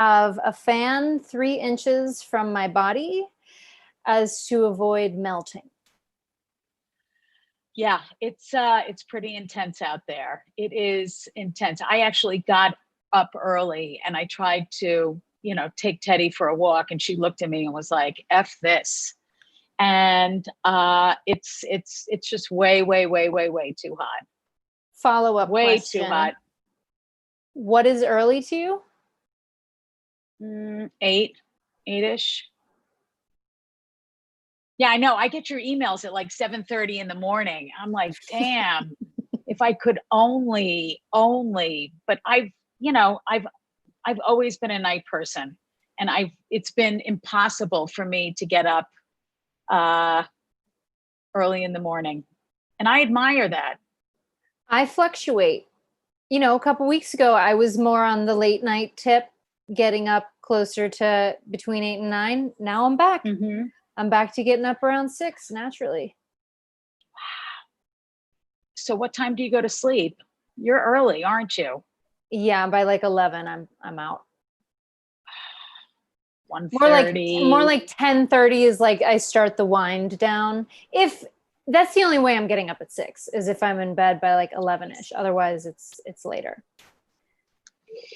have a fan 3 inches from my body as to avoid melting. Yeah, it's pretty intense out there. It is intense. I actually got up early and I tried to, take Teddy for a walk, and she looked at me and was like, "F this." And it's just way, way, way, way, way too hot. Follow-up Way question. too hot. What is early to you? 8-ish. Yeah, I know. I get your emails at like 7:30 in the morning. I'm like, damn, if I could only, but I've always been a night person, and it's been impossible for me to get up early in the morning. And I admire that. I fluctuate. A couple weeks ago, I was more on the late night tip, getting up closer to between 8 and 9. Now I'm back. Mm-hmm. I'm back to getting up around 6 naturally. So what time do you go to sleep? You're early, aren't you? Yeah, by like 11, I'm out. 1:30. More like 10:30 is like I start the wind down. If that's the only way I'm getting up at 6 is if I'm in bed by like 11ish. Otherwise, it's later.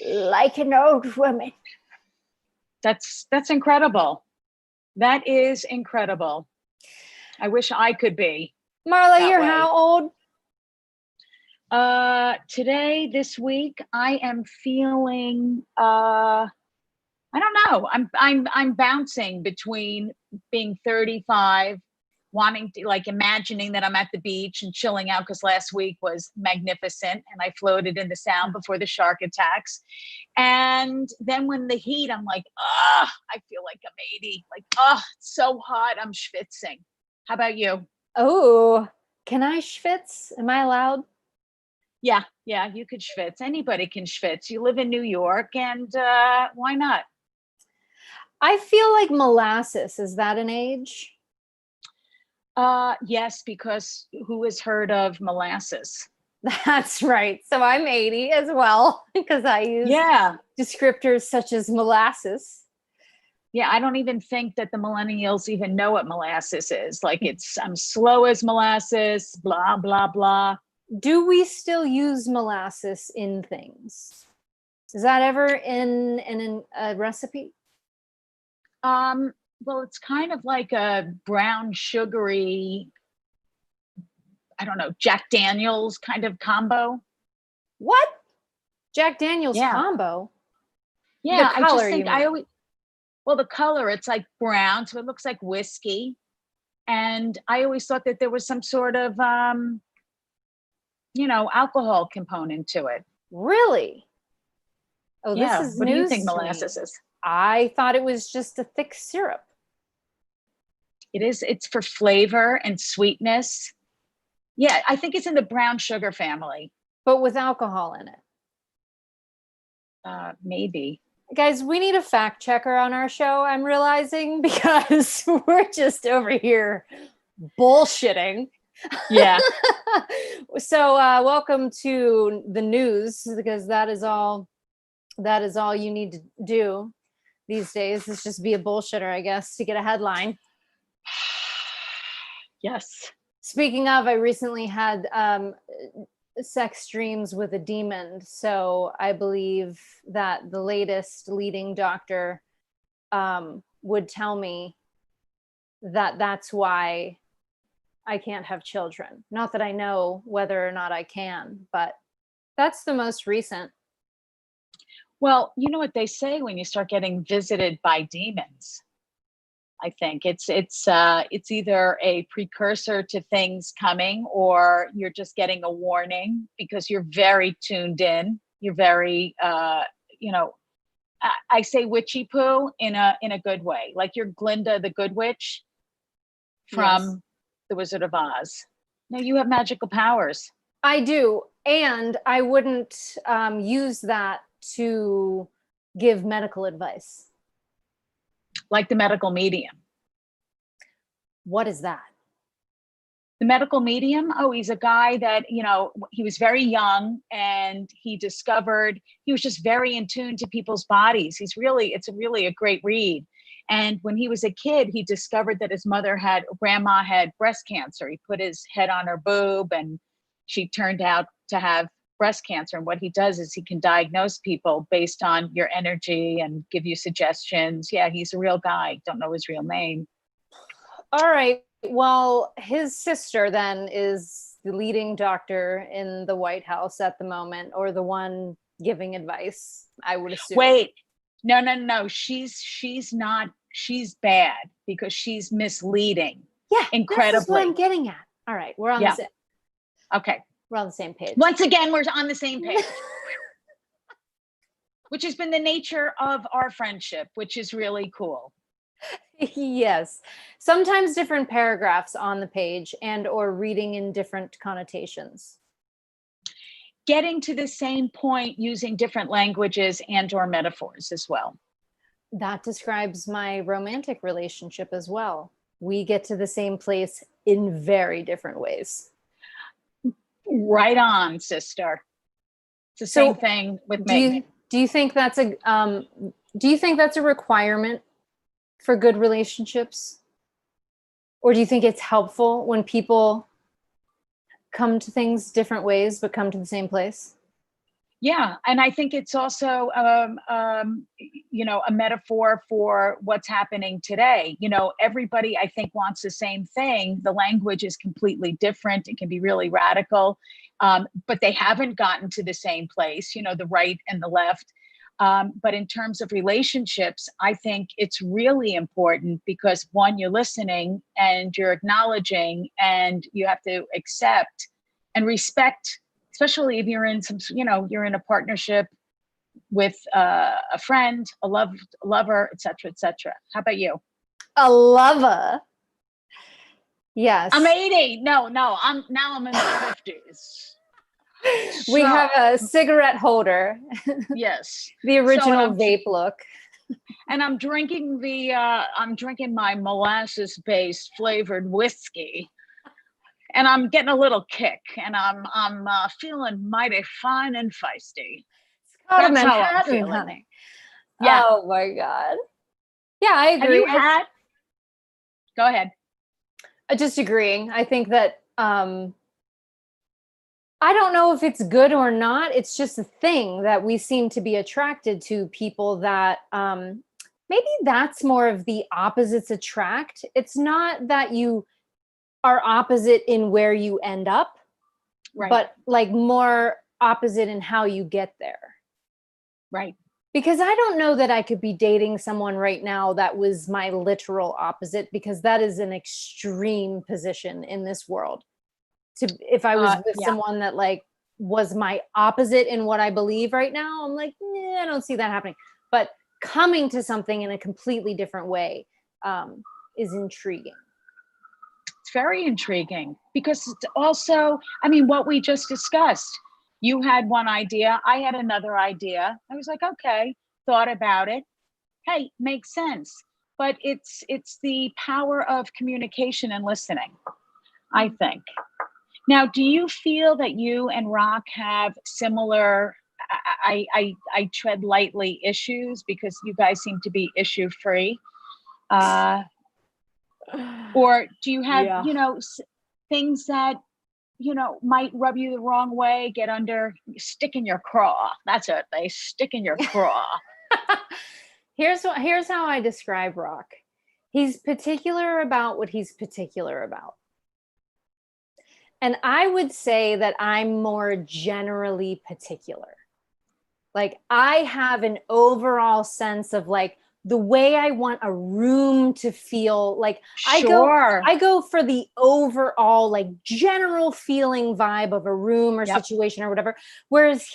Like an old woman. That's incredible. That is incredible. I wish I could be. Marla, you're how old? This week I am feeling I don't know. I'm bouncing between being 35, wanting to, like, imagining that I'm at the beach and chilling out, because last week was magnificent and I floated in the sound before the shark attacks. And then when the heat, I'm like, I feel like I'm 80. Like, it's so hot. I'm schwitzing. How about you? Oh, can I schwitz? Am I allowed? Yeah, you could schwitz. Anybody can schwitz. You live in New York, and why not? I feel like molasses. Is that an age? Yes, because who has heard of molasses? That's right. So I'm 80 as well, because I use descriptors such as molasses. Yeah, I don't even think that the millennials even know what molasses is. Like, I'm slow as molasses, blah, blah, blah. Do we still use molasses in things? Is that ever in a recipe? Well, it's kind of like a brown sugary, I don't know, Jack Daniels kind of combo. What? Jack Daniels combo? Yeah, the color, the color, it's like brown, so it looks like whiskey. And I always thought that there was some sort of, alcohol component to it. Really? Oh, yeah. This is what news do you think to molasses me. is? I thought it was just a thick syrup. It is. It's for flavor and sweetness. Yeah, I think it's in the brown sugar family. But with alcohol in it. Maybe. Guys, we need a fact checker on our show, I'm realizing, because we're just over here bullshitting. Yeah. So welcome to the news, because that is all you need to do these days, is just be a bullshitter, I guess, to get a headline. Yes. Speaking of, I recently had sex dreams with a demon, so I believe that the latest leading doctor would tell me that that's why I can't have children. Not that I know whether or not I can, but that's the most recent. Well, you know what they say when you start getting visited by demons. I think it's either a precursor to things coming, or you're just getting a warning because you're very tuned in. You're very, I say witchy poo in a good way. Like you're Glinda the Good Witch from The Wizard of Oz. No, you have magical powers. I do, and I wouldn't use that to give medical advice. Like the medical medium. What is that? The The medical medium, oh, he's a guy that, he was very young and he was just very in tune to people's bodies. It's really a great read. And when he was a kid, he discovered that his grandma had breast cancer. He put his head on her boob and she turned out to have breast cancer. And what he does is he can diagnose people based on your energy and give you suggestions. Yeah, he's a real guy. Don't know his real name. All right. Well, his sister then is the leading doctor in the White House at the moment, or the one giving advice, I would assume. Wait, no. She's not. She's bad because she's misleading. Yeah, incredibly. This is what I'm getting at. All right, we're on the same. Okay, we're on the same page. Once again, we're on the same page. Which has been the nature of our friendship, which is really cool. Yes. Sometimes different paragraphs on the page and or reading in different connotations. Getting to the same point using different languages and or metaphors as well. That describes my romantic relationship as well. We get to the same place in very different ways. Right on, sister. It's the same thing with me. Do you think that's a requirement for good relationships? Or do you think it's helpful when people come to things different ways, but come to the same place? Yeah. And I think it's also, a metaphor for what's happening today. Everybody, I think, wants the same thing. The language is completely different. It can be really radical, but they haven't gotten to the same place, the right and the left. But in terms of relationships, I think it's really important because one, you're listening and you're acknowledging and you have to accept and respect, especially if you're in you're in a partnership with a friend, a lover, et cetera, et cetera. How about you? A lover. Yes. I'm 80. No, I'm in my 50s. We have a cigarette holder. Yes. The original vape look. And I'm drinking my molasses-based flavored whiskey. And I'm getting a little kick, and I'm feeling mighty fine and feisty. That's how I'm feeling, honey. Yeah. Oh my God. Yeah, I agree. Have you had? Go ahead. Just agreeing. I think that I don't know if it's good or not. It's just a thing that we seem to be attracted to people that maybe that's more of the opposites attract. It's not that you are opposite in where you end up, right, but like more opposite in how you get there. Right. Because I don't know that I could be dating someone right now that was my literal opposite, because that is an extreme position in this world. If I was with someone that like was my opposite in what I believe right now, I'm like, I don't see that happening. But coming to something in a completely different way is intriguing. It's very intriguing because it's also, what we just discussed. You had one idea, I had another idea. I was like, okay, thought about it. Hey, makes sense. But it's the power of communication and listening, I think. Now, do you feel that you and Rock have similar, I tread lightly, issues, because you guys seem to be issue free? Or do you have, things that, might rub you the wrong way, stick in your craw? That's it. They stick in your craw. Here's how I describe Rock. He's particular about what he's particular about. And I would say that I'm more generally particular. Like I have an overall sense of like the way I want a room to feel. Like sure. I go for the overall like general feeling vibe of a room or situation or whatever. Whereas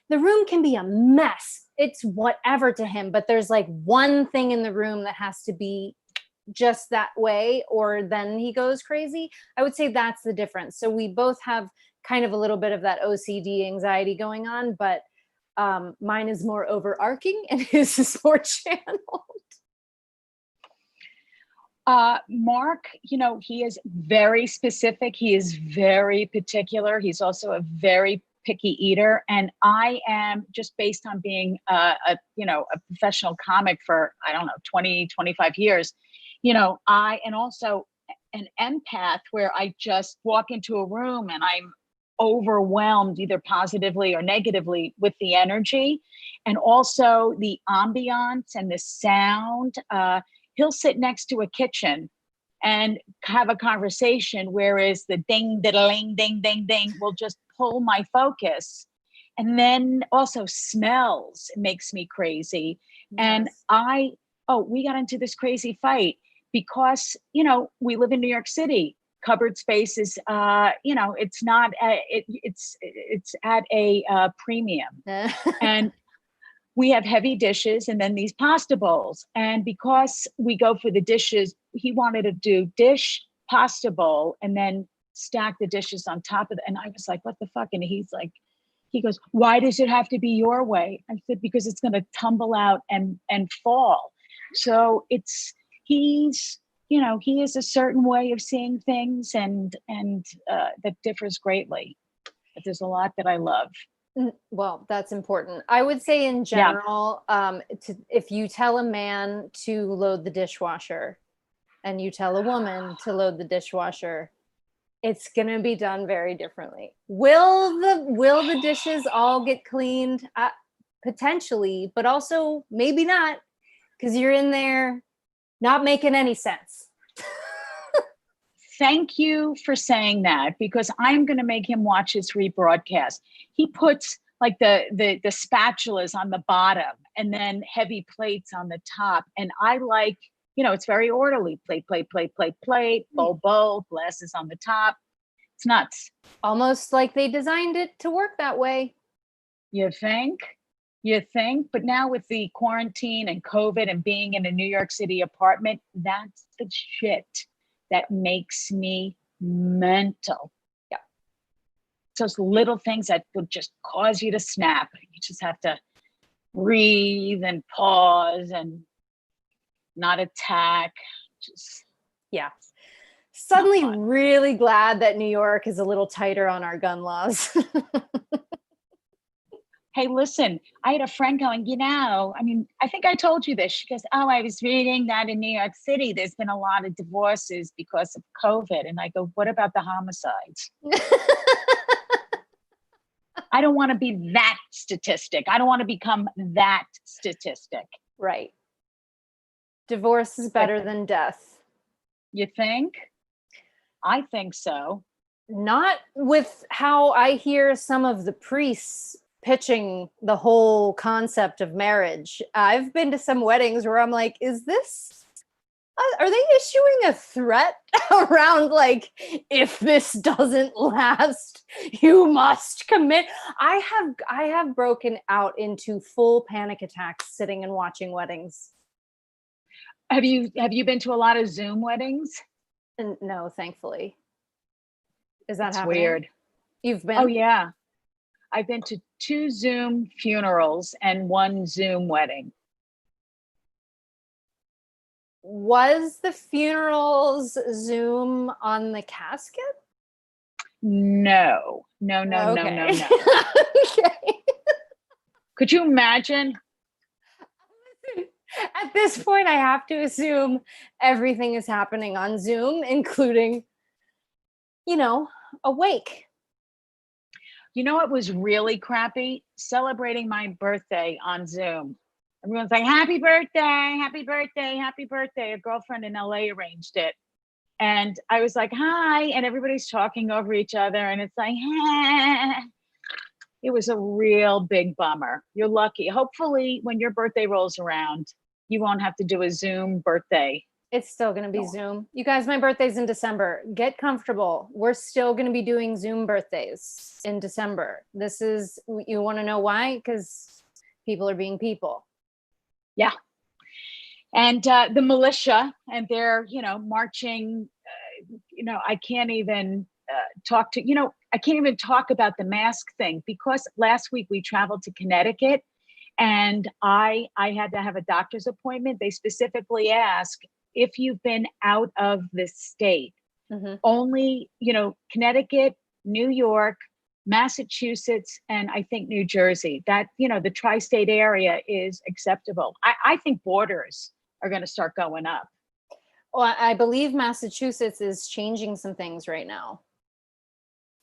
the room can be a mess. It's whatever to him, but there's like one thing in the room that has to be just that way, or then he goes crazy. I would say that's the difference. So we both have kind of a little bit of that OCD anxiety going on, but mine is more overarching and his is more channeled. Mark, he is very specific. He is very particular. He's also a very picky eater. And I am, just based on being a professional comic for, I don't know, 20, 25 years, and also an empath, where I just walk into a room and I'm overwhelmed either positively or negatively with the energy, and also the ambiance and the sound. He'll sit next to a kitchen and have a conversation, whereas the ding, ding, ding, ding, ding will just pull my focus. And then also smells makes me crazy. Yes. And we got into this crazy fight because, we live in New York City. Cupboard space is, it's not, it's at a premium. And we have heavy dishes and then these pasta bowls. And because we go for the dishes, he wanted to do dish, pasta bowl, and then stack the dishes on top of it. And I was like, what the fuck? And he goes, why does it have to be your way? I said, because it's going to tumble out and fall. So he is a certain way of seeing things, and that differs greatly. But there's a lot that I love. Well, that's important. I would say in general, if you tell a man to load the dishwasher and you tell a woman to load the dishwasher, it's going to be done very differently. Will the dishes all get cleaned? Potentially, but also maybe not, because you're in there not making any sense. Thank you for saying that, because I'm going to make him watch his rebroadcast. He puts like the spatulas on the bottom and then heavy plates on the top. And I like, it's very orderly. Plate, bowl, glasses on the top. It's nuts. Almost like they designed it to work that way. You think? But now with the quarantine and COVID and being in a New York City apartment, that's the shit that makes me mental. Yeah. Those little things that would just cause you to snap. You just have to breathe and pause and not attack. Yeah. Suddenly really glad that New York is a little tighter on our gun laws. Hey, listen, I had a friend going, I think I told you this. She goes, I was reading that in New York City, there's been a lot of divorces because of COVID. And I go, what about the homicides? I don't want to be that statistic. I don't want to become that statistic. Right. Divorce is better than death. You think? I think so. Not with how I hear some of the priests pitching the whole concept of marriage. I've been to some weddings where I'm like, are they issuing a threat around like, if this doesn't last, you must commit? I have broken out into full panic attacks sitting and watching weddings. Have you been to a lot of Zoom weddings? No, thankfully. Is that That's happening? Weird. You've been? Oh yeah. I've been to 2 Zoom funerals and 1 Zoom wedding. Was the funerals Zoom on the casket? No. Okay. Okay. Could you imagine? At this point, I have to assume everything is happening on Zoom, including, a wake. You know what was really crappy? Celebrating my birthday on Zoom. Everyone's like, happy birthday, happy birthday, happy birthday. A girlfriend in LA arranged it. And I was like, hi. And everybody's talking over each other. And it's like, It was a real big bummer. You're lucky. Hopefully, when your birthday rolls around, you won't have to do a Zoom birthday. It's still going to be Zoom. You guys, my birthday's in December. Get comfortable. We're still going to be doing Zoom birthdays in December. You want to know why? Because people are being people. Yeah. And the militia, and they're, marching, I can't even I can't even talk about the mask thing, because last week we traveled to Connecticut and I had to have a doctor's appointment. They specifically asked, if you've been out of the state. Mhm. Only, Connecticut, New York, Massachusetts, and I think New Jersey. That, the tri-state area is acceptable. I think borders are going to start going up. Well, I believe Massachusetts is changing some things right now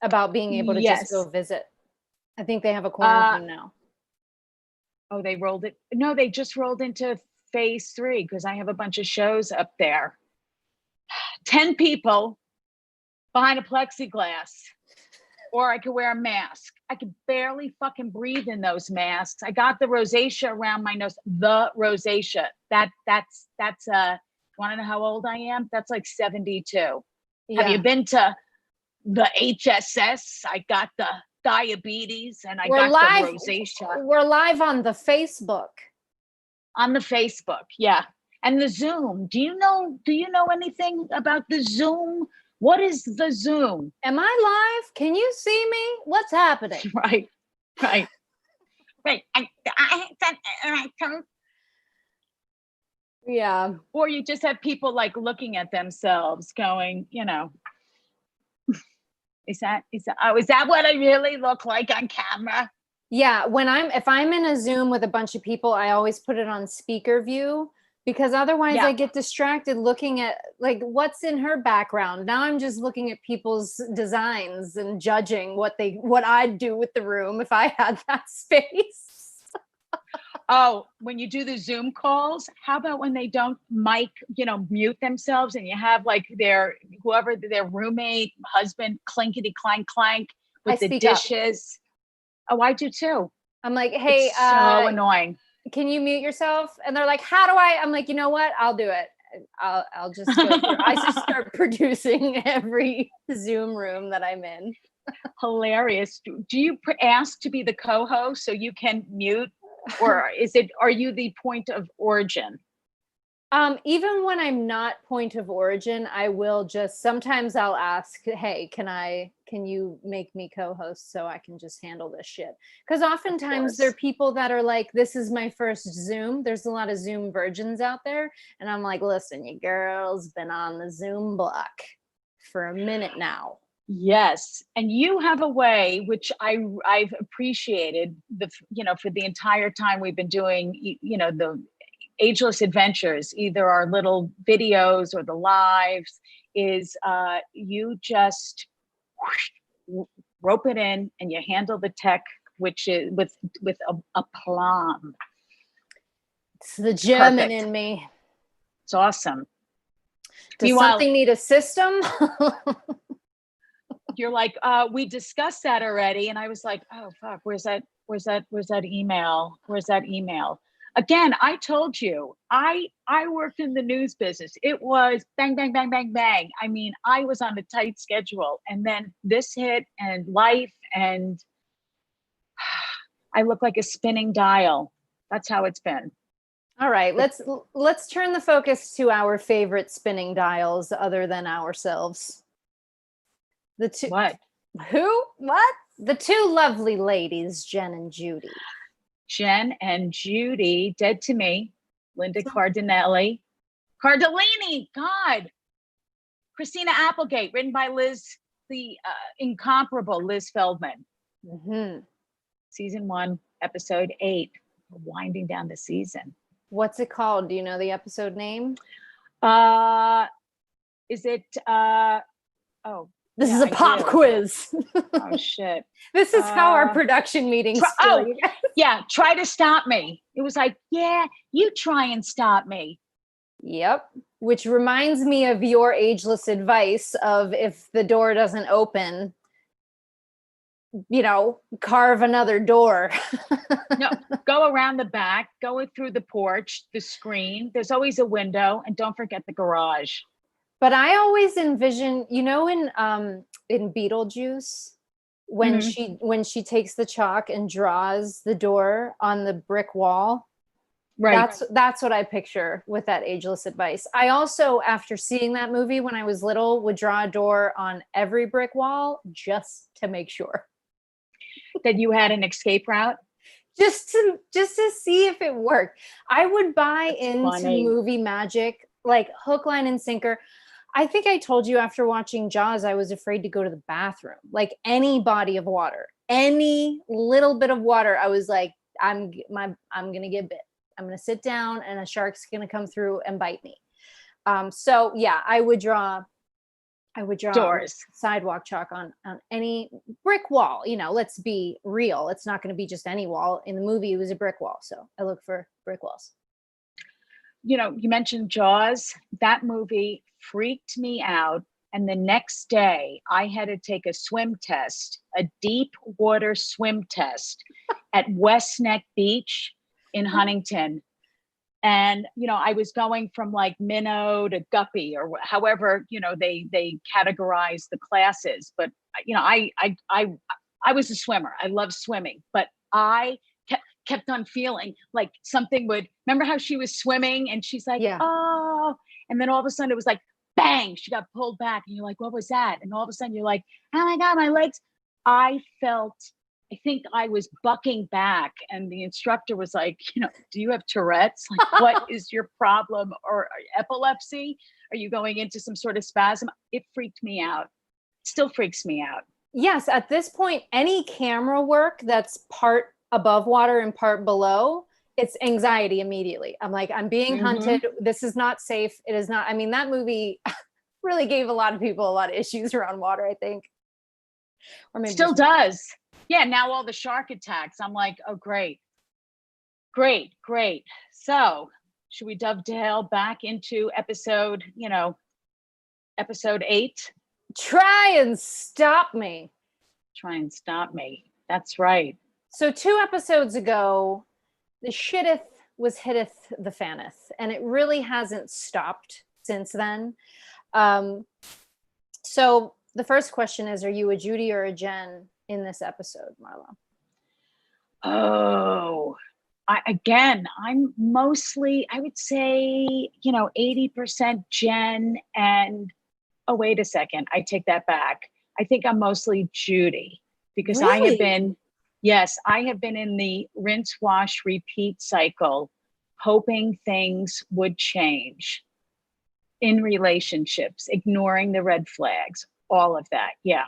about being able to just go Yes. visit. I think they have a quarantine now. Oh, they rolled it. No, they just rolled into phase 3 because I have a bunch of shows up there. 10 people behind a plexiglass, or I could wear a mask. I could barely fucking breathe in those masks. I got the rosacea around my nose. The rosacea. That's want to know how old I am? That's like 72. Yeah. Have you been to the HSS? I got the diabetes and We're got live, the rosacea. We're live on the Facebook. On the Facebook, yeah. And the Zoom. Do you know anything about the Zoom? What is the Zoom? Am I live? Can you see me? What's happening? Right. Yeah. Or you just have people like looking at themselves going, is that what I really look like on camera? Yeah, if I'm in a Zoom with a bunch of people, I always put it on speaker view because otherwise I get distracted looking at like what's in her background. Now I'm just looking at people's designs and judging what I'd do with the room if I had that space. Oh, when you do the Zoom calls, how about when they don't mute themselves and you have like their roommate, husband, clinkety clank clank with the dishes. Oh, I do too. I'm like, hey, it's so annoying. Can you mute yourself? And they're like, how do I? I'm like, you know what? I'll do it. I'll just go through. I just start producing every Zoom room that I'm in. Hilarious. Do you ask to be the co-host so you can mute? Or are you the point of origin? Even when I'm not point of origin, I will sometimes I'll ask, hey, can you make me co-host so I can just handle this shit? Because oftentimes there are people that are like, this is my first Zoom. There's a lot of Zoom virgins out there. And I'm like, listen, your girl's been on the Zoom block for a minute now. Yes. And you have a way, which I've appreciated for the entire time we've been doing, the Ageless Adventures, either our little videos or the lives, is you just rope it in and you handle the tech, which is with a aplomb. It's the German in me. It's awesome. Does something need a system? You're like, we discussed that already. And I was like, oh, fuck, where's that email? Where's that email? Again, I told you, I worked in the news business. It was bang, bang, bang, bang, bang. I mean, I was on a tight schedule. And then this hit and life, and I look like a spinning dial. That's how it's been. All right, let's turn the focus to our favorite spinning dials other than ourselves. The two. What? Who? What? The two lovely ladies, Jenn and Judy. Jenn and Judy, dead to me. Linda Cardellini. God. Christina Applegate, written by the incomparable Liz Feldman. Mm-hmm. Season 1, episode 8. We're winding down the season. What's it called? Do you know the episode name? Is it? This is a pop quiz. Oh, shit. This is how our production meetings feel. Yeah. Try to stop me. It was like, yeah, you try and stop me. Yep. Which reminds me of your ageless advice of if the door doesn't open, carve another door. No, go around the back, go through the porch, the screen. There's always a window, and don't forget the garage. But I always envision, in Beetlejuice, when she takes the chalk and draws the door on the brick wall. Right. That's what I picture with that ageless advice. I also, after seeing that movie when I was little, would draw a door on every brick wall just to make sure that you had an escape route. Just to see if it worked. I would buy into movie magic like hook, line, and sinker. I think I told you after watching Jaws, I was afraid to go to the bathroom. Like any body of water, any little bit of water, I was like, I'm gonna get bit. I'm gonna sit down, and a shark's gonna come through and bite me. So yeah, I would draw Doors. sidewalk chalk on any brick wall. Let's be real. It's not going to be just any wall. In the movie, it was a brick wall, so I look for brick walls. You mentioned Jaws. That movie freaked me out. And the next day, I had to take a swim test, a deep water swim test at West Neck Beach in Huntington. And, I was going from like minnow to guppy or however, they categorize the classes. But, I was a swimmer. I love swimming, but I kept on feeling like something remember how she was swimming and she's like, Yeah. oh, and then all of a sudden it was like, bang, she got pulled back and you're like, what was that? And all of a sudden you're like, oh my God, my legs. I think I was bucking back and the instructor was like, do you have Tourette's? Like, what is your problem? Or epilepsy? Are you going into some sort of spasm? It freaked me out. Still freaks me out. Yes, at this point, any camera work that's part above water and part below, it's anxiety immediately. I'm like, I'm being hunted. This is not safe. It is not. I mean, that movie really gave a lot of people a lot of issues around water, I think. Or maybe still does. Yeah, now all the shark attacks. I'm like, oh, great. So should we dovetail back into episode 8? Try and stop me. That's right. So 2 episodes ago, the shitteth was hitteth the fanneth, and it really hasn't stopped since then. So the first question is, are you a Judy or a Jenn in this episode, Marla? Oh, I'm mostly, I would say, 80% Jenn and, oh, wait a second. I take that back. I think I'm mostly Judy because really? I have been in the rinse, wash, repeat cycle, hoping things would change in relationships, ignoring the red flags, all of that. Yeah.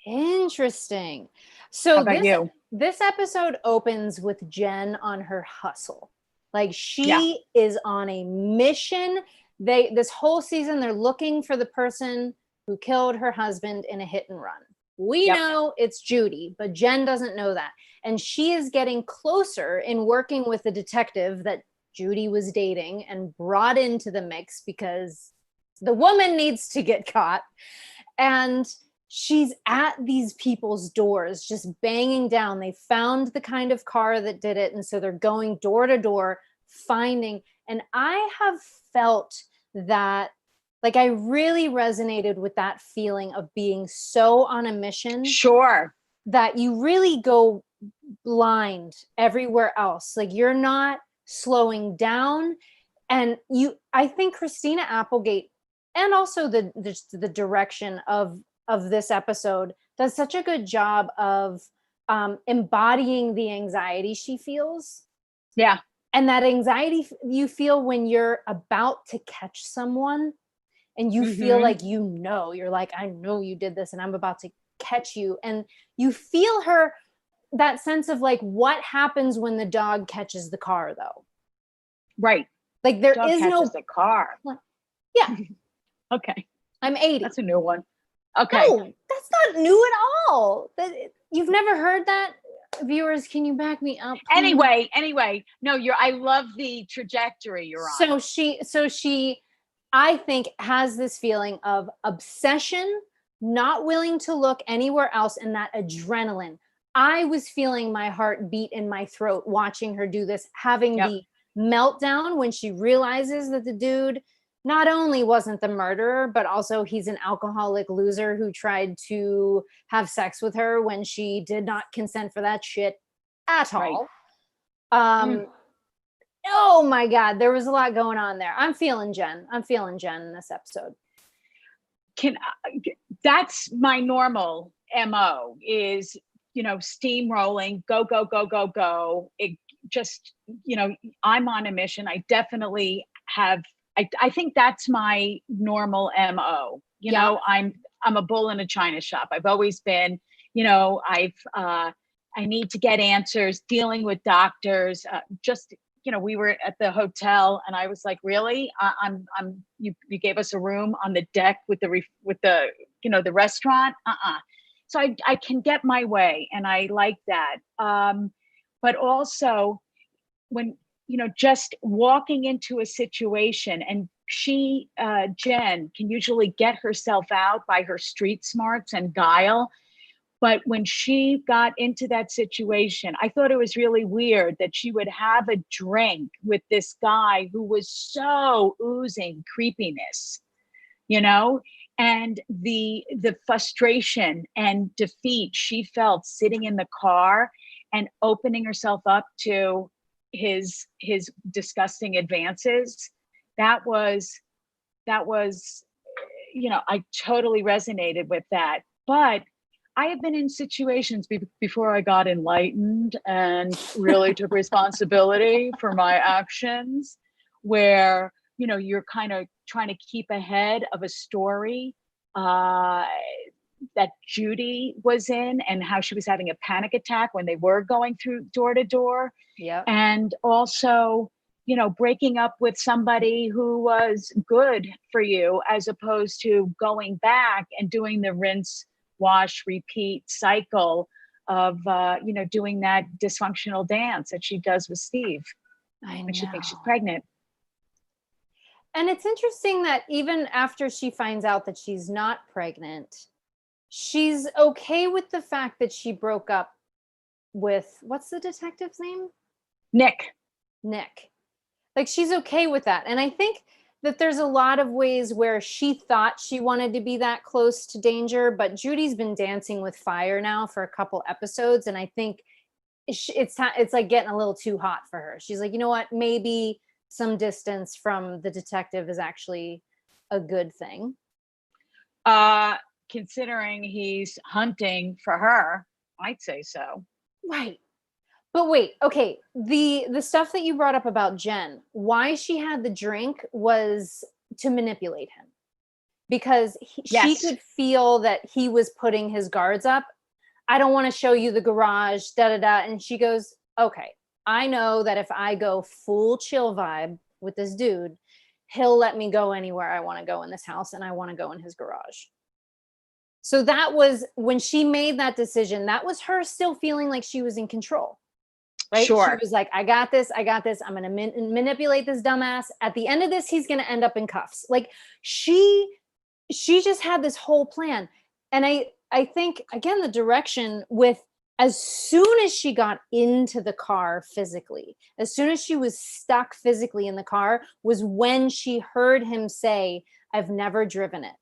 Interesting. So how about you? This episode opens with Jenn on her hustle. Like she is on a mission. This whole season, they're looking for the person who killed her husband in a hit and run. We know it's Judy, but Jenn doesn't know that. And she is getting closer in working with the detective that Judy was dating and brought into the mix because the woman needs to get caught. And she's at these people's doors, just banging down. They found the kind of car that did it. And so they're going door to door, finding. And I have felt that, like, I really resonated with that feeling of being so on a mission. Sure. That you really go blind everywhere else. Like, you're not slowing down. And I think Christina Applegate and also the direction of this episode does such a good job of embodying the anxiety she feels. Yeah. And that anxiety you feel when you're about to catch someone and you feel like, you're like, I know you did this and I'm about to catch you. And you feel that sense of like, what happens when the dog catches the car though? Right. Like there is no the car. Yeah. Okay. I'm 80. That's a new one. Okay. No, that's not new at all. You've never heard that? Viewers, can you back me up? Please? Anyway. No, I love the trajectory you're on. So she, I think, has this feeling of obsession, not willing to look anywhere else, and that adrenaline. I was feeling my heart beat in my throat watching her do this, having the meltdown when she realizes that the dude not only wasn't the murderer, but also he's an alcoholic loser who tried to have sex with her when she did not consent for that shit at all. Oh my God, there was a lot going on there. I'm feeling Jenn in this episode. That's my normal MO is, steamrolling, go. It just, I'm on a mission. I definitely have I think that's my normal MO. You Yeah. know, I'm a bull in a china shop. I've always been, you know, I need to get answers, dealing with doctors, just, you know, we were at the hotel and I was like, really? You gave us a room on the deck with with the, you know, the restaurant. So I can get my way and I like that. But also when, you know, just walking into a situation, and Jenn can usually get herself out by her street smarts and guile. But when she got into that situation, I thought it was really weird that she would have a drink with this guy who was so oozing creepiness, you know, and the frustration and defeat she felt sitting in the car and opening herself up to his disgusting advances. That was, you know, I totally resonated with that. But I have been in situations before I got enlightened and really took responsibility for my actions, where, you know, you're kind of trying to keep ahead of a story that Judy was in, and how she was having a panic attack when they were going through door to door. Yeah. And also, you know, breaking up with somebody who was good for you, as opposed to going back and doing the rinse, wash, repeat cycle of, you know, doing that dysfunctional dance that she does with Steve when she thinks she's pregnant. And it's interesting that even after she finds out that she's not pregnant, she's okay with the fact that she broke up with, what's the detective's name? Nick. Like, she's okay with that. And I think that there's a lot of ways where she thought she wanted to be that close to danger, but Judy's been dancing with fire now for a couple episodes, and I think it's like getting a little too hot for her. She's like, you know what? Maybe some distance from the detective is actually a good thing. Considering he's hunting for her, I'd say so. Right. But wait, okay, the stuff that you brought up about Jenn, why she had the drink was to manipulate him. Because she could feel that he was putting his guards up. I don't want to show you the garage, da da da. And she goes, okay, I know that if I go full chill vibe with this dude, he'll let me go anywhere I want to go in this house, and I want to go in his garage. So that was when she made that decision, that was her still feeling like she was in control. Right? Sure. She was like, I got this. I'm going to manipulate this dumbass. At the end of this, he's going to end up in cuffs. Like, she just had this whole plan. And I think, again, the direction with, as soon as she got into the car physically, as soon as she was stuck physically in the car, was when she heard him say, I've never driven it.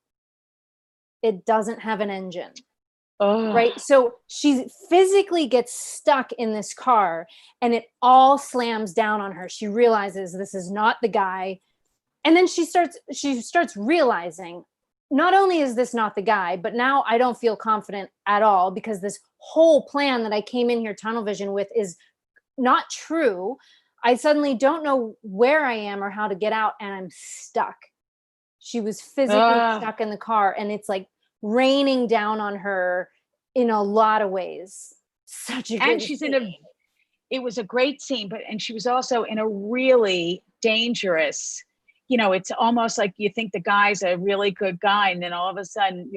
It doesn't have an engine. Right. So she physically gets stuck in this car, and it all slams down on her. She realizes this is not the guy. And then she starts realizing, not only is this not the guy, but now I don't feel confident at all, because this whole plan that I came in here tunnel vision with is not true. I suddenly don't know where I am or how to get out, and I'm stuck. She was physically stuck in the car, and it's like raining down on her in a lot of ways. Such a good and she's scene. It was a great scene, and she was also in a really dangerous, you know, it's almost like you think the guy's a really good guy, and then all of a sudden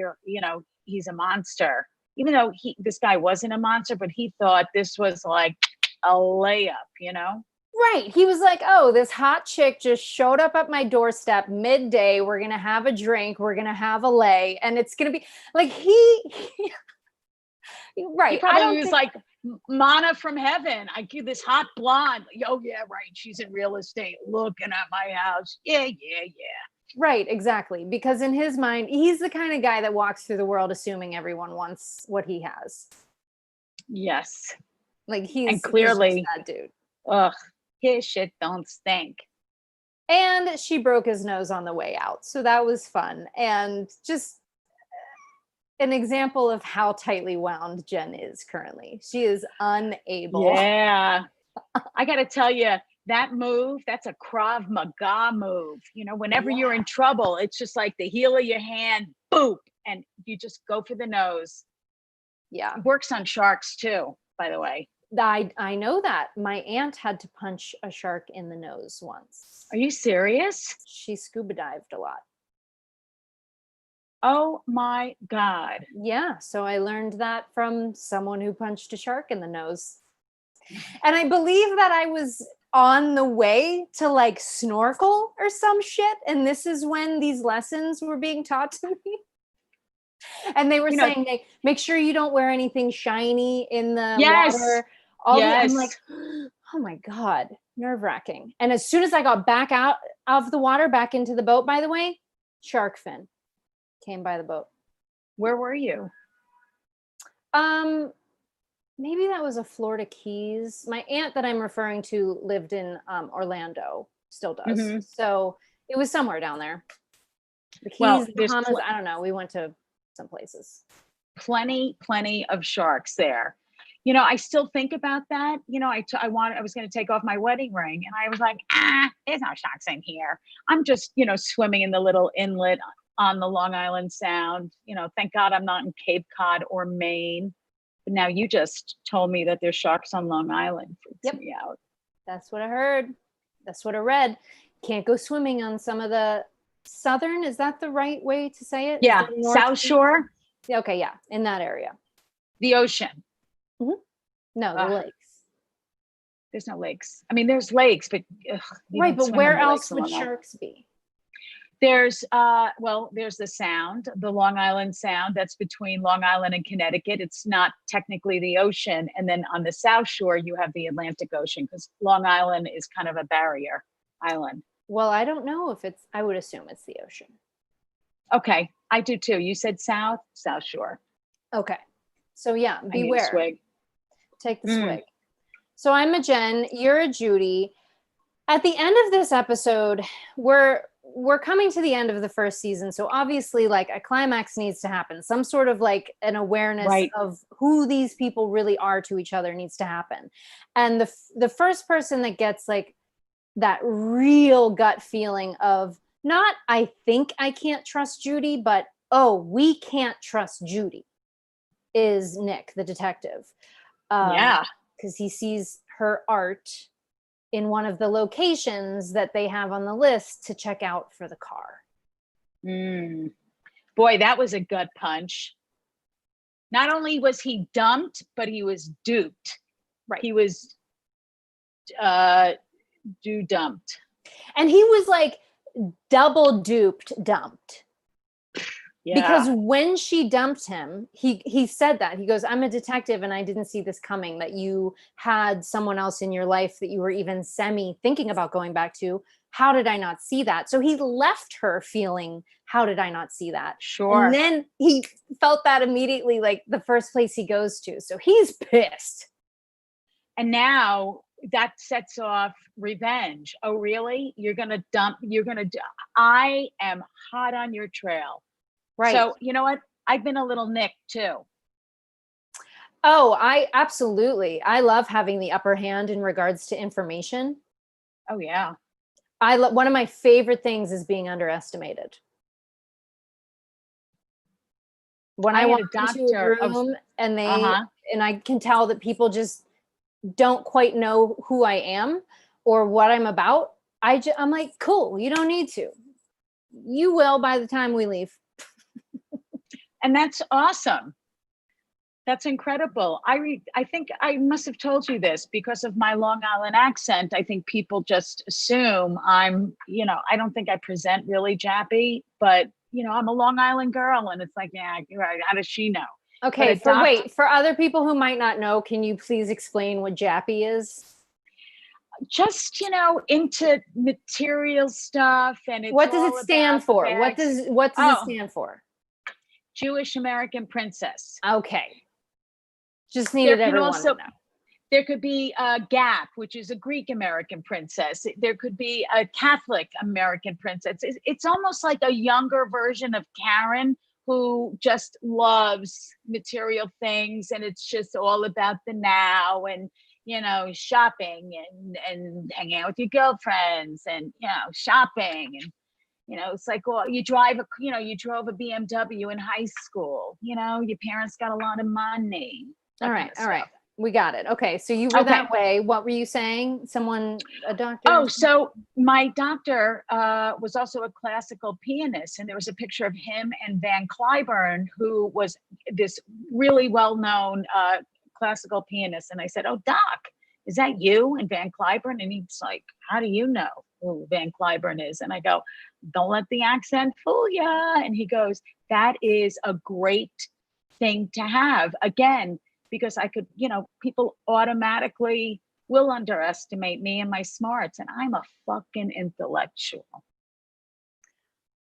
he's a monster. Even though this guy wasn't a monster, but he thought this was like a layup, you know? Right. He was like, oh, this hot chick just showed up at my doorstep midday. We're going to have a drink. We're going to have a lay. And it's going to be like, right. He probably was like, Mana from heaven. I give this hot blonde. Oh, yeah, right. She's in real estate looking at my house. Yeah. Right. Exactly. Because in his mind, he's the kind of guy that walks through the world assuming everyone wants what he has. Yes. Like and clearly he's that dude. Ugh. His shit don't stink. And she broke his nose on the way out. So that was fun. And just an example of how tightly wound Jenn is currently. She is unable. Yeah. I got to tell you, that move, that's a Krav Maga move. You know, whenever Yeah. you're in trouble, it's just like the heel of your hand, boop, and you just go for the nose. Yeah. It works on sharks too, by the way. I know that. My aunt had to punch a shark in the nose once. Are you serious? She scuba dived a lot. Oh my God. Yeah, so I learned that from someone who punched a shark in the nose. And I believe that I was on the way to like snorkel or some shit. And this is when these lessons were being taught to me. And they were saying, like, make sure you don't wear anything shiny in the water. I'm like, oh my God, nerve-wracking. And as soon as I got back out of the water, back into the boat, by the way, shark fin came by the boat. Where were you? Maybe that was a Florida Keys. My aunt that I'm referring to lived in Orlando, still does. Mm-hmm. So it was somewhere down there. The Keys, Well, Bahamas, I don't know. We went to some places. Plenty of sharks there. You know, I still think about that. You know, I was going to take off my wedding ring, and I was like, there's no sharks in here. I'm just, you know, swimming in the little inlet on the Long Island Sound. You know, thank God I'm not in Cape Cod or Maine. But now you just told me that there's sharks on Long Island. Freaks me out. That's what I heard. That's what I read. Can't go swimming on some of the southern. Is that the right way to say it? Yeah, South Shore. Yeah, okay, yeah, in that area. The ocean. Mm-hmm. No, the lakes. There's no lakes. I mean, there's lakes, but right. But where else would sharks be? There's there's the Sound, the Long Island Sound. That's between Long Island and Connecticut. It's not technically the ocean. And then on the South Shore, you have the Atlantic Ocean, because Long Island is kind of a barrier island. Well, I don't know if it's. I would assume it's the ocean. Okay, I do too. You said South Shore. Okay, so yeah, beware. Swig. Take the swig. So I'm a Jenn. You're a Judy. At the end of this episode, we're coming to the end of the first season. So obviously, like, a climax needs to happen. Some sort of like an awareness of who these people really are to each other needs to happen. And the first person that gets like that real gut feeling of not, I think I can't trust Judy, but, oh, we can't trust Judy, is Nick, the detective. Because he sees her art in one of the locations that they have on the list to check out for the car. Boy, that was a gut punch. Not only was he dumped, but he was duped. Right. He was dumped. And he was like double dumped. Yeah. Because when she dumped him, he said that. He goes, I'm a detective and I didn't see this coming, that you had someone else in your life that you were even thinking about going back to. How did I not see that? So he left her feeling, how did I not see that? Sure. And then he felt that immediately, like the first place he goes to. So he's pissed. And now that sets off revenge. Oh, really? You're going to I am hot on your trail. Right. So, you know what? I've been a little Nick too. Oh, I love having the upper hand in regards to information. Oh, yeah. One of my favorite things is being underestimated. When I walk into a room and and I can tell that people just don't quite know who I am or what I'm about, I'm like, cool, you don't need to. You will by the time we leave. And that's awesome. That's incredible. I think I must have told you this because of my Long Island accent. I think people just assume I'm, I don't think I present really jappy, but I'm a Long Island girl, and it's like, yeah, right. How does she know? Okay, for other people who might not know, can you please explain what jappy is? Just, into material stuff, and it's what does it stand for? What does it stand for? Jewish American princess. Okay. Just needed everyone to know. There could be a Gap, which is a Greek American princess. There could be a Catholic American princess. It's almost like a younger version of Karen, who just loves material things, and it's just all about the now. And, shopping and hanging out with your girlfriends and, shopping. And, it's like, well, you drove a BMW in high school, your parents got a lot of money. All right. We got it. Okay. So you were that way. What were you saying? A doctor? Oh, so my doctor was also a classical pianist, and there was a picture of him and Van Cliburn, who was this really well-known classical pianist. And I said, "Oh, Doc, is that you and Van Cliburn?" And he's like, "How do you know who Van Cliburn is?" And I go, "Don't let the accent fool ya." And he goes, "That is a great thing to have." Again, because I could, people automatically will underestimate me and my smarts, and I'm a fucking intellectual.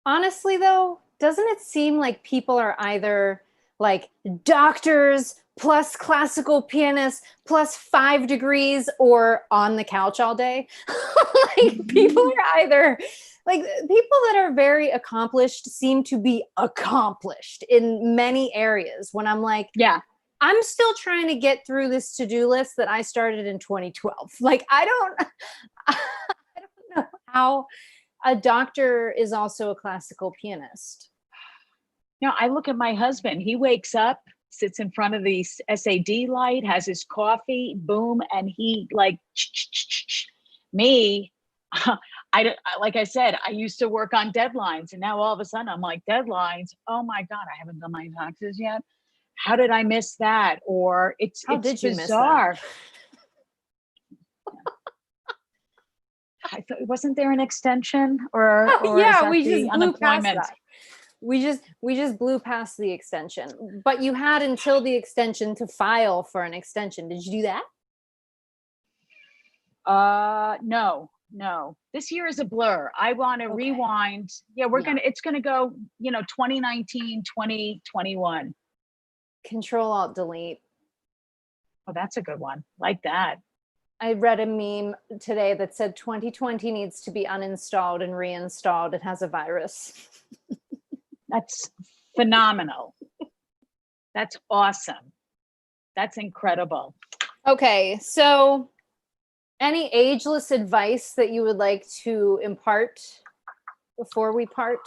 Honestly, though, doesn't it seem like people are either like doctors plus classical pianists plus 5 degrees or on the couch all day? Like people are either like people that are very accomplished seem to be accomplished in many areas when I'm like, yeah, I'm still trying to get through this to-do list that I started in 2012. Like, I don't know how a doctor is also a classical pianist. I look at my husband. He wakes up, sits in front of the SAD light, has his coffee, boom, and he like, me, like I said, I used to work on deadlines, and now all of a sudden I'm like, deadlines? Oh my God, I haven't done my taxes yet. How did I miss that? Or it's bizarre. I thought, wasn't there an extension or yeah, we just blew past that. We just blew past the extension, but you had until the extension to file for an extension. Did you do that? No. This year is a blur. I want to rewind. Yeah, it's going to go, 2019, 2021. Control-Alt-Delete. Oh, that's a good one. Like that. I read a meme today that said 2020 needs to be uninstalled and reinstalled. It has a virus. That's phenomenal. That's awesome. That's incredible. Okay, so any ageless advice that you would like to impart before we part?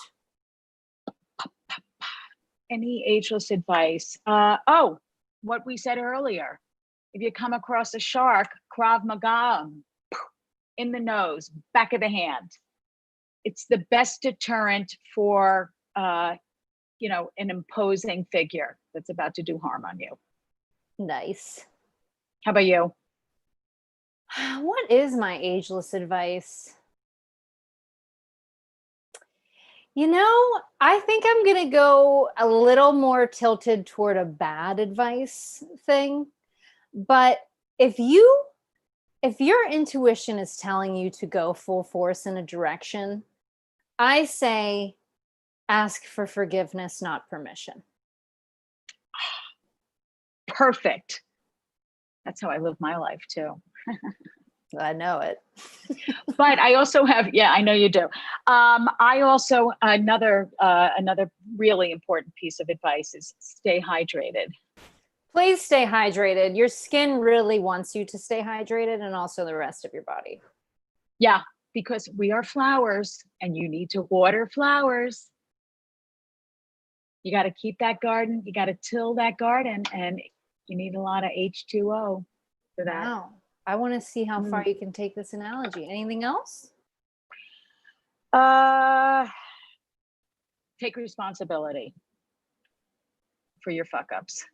Any ageless advice? What we said earlier. If you come across a shark, Krav Maga, in the nose, back of the hand. It's the best deterrent for, an imposing figure that's about to do harm on you. Nice. How about you? What is my ageless advice? I think I'm going to go a little more tilted toward a bad advice thing. But if your intuition is telling you to go full force in a direction, I say ask for forgiveness, not permission. Perfect. That's how I live my life too. I know it. But I also have, I know you do. I also, another really important piece of advice is stay hydrated. Please stay hydrated. Your skin really wants you to stay hydrated, and also the rest of your body. Yeah, because we are flowers and you need to water flowers. You got to keep that garden. You got to till that garden, and you need a lot of H2O for that. Wow. I want to see how far you can take this analogy. Anything else? Take responsibility for your fuck ups.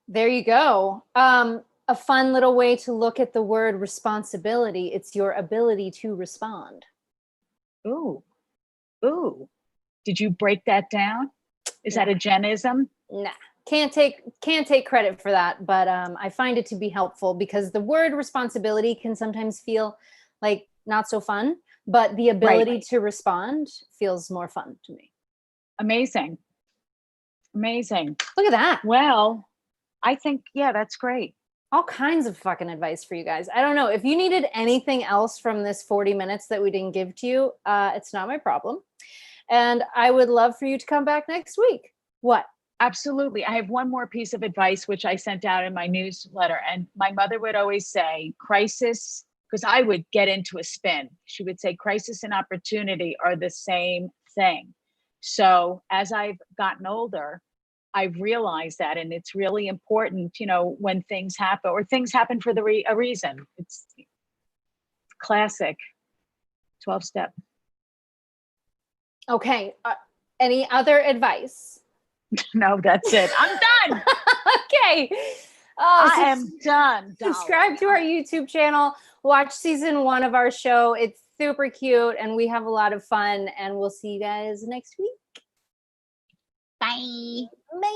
There you go. A fun little way to look at the word responsibility. It's your ability to respond. Ooh. Did you break that down? Is that a Jennism? Nah. Can't take credit for that, but I find it to be helpful because the word responsibility can sometimes feel like not so fun, but the ability to respond feels more fun to me. Amazing. Look at that. Well, I think, that's great. All kinds of fucking advice for you guys. I don't know. If you needed anything else from this 40 minutes that we didn't give to you, it's not my problem. And I would love for you to come back next week. What? Absolutely. I have one more piece of advice, which I sent out in my newsletter. And my mother would always say, crisis, because I would get into a spin. She would say, crisis and opportunity are the same thing. So as I've gotten older, I've realized that. And it's really important, when things happen or things happen for a reason. It's classic 12 step. Okay. Any other advice? No, that's it. I'm done. Okay. I am done. Subscribe to our YouTube channel. Watch season 1 of our show. It's super cute and we have a lot of fun, and we'll see you guys next week. Bye. Bye.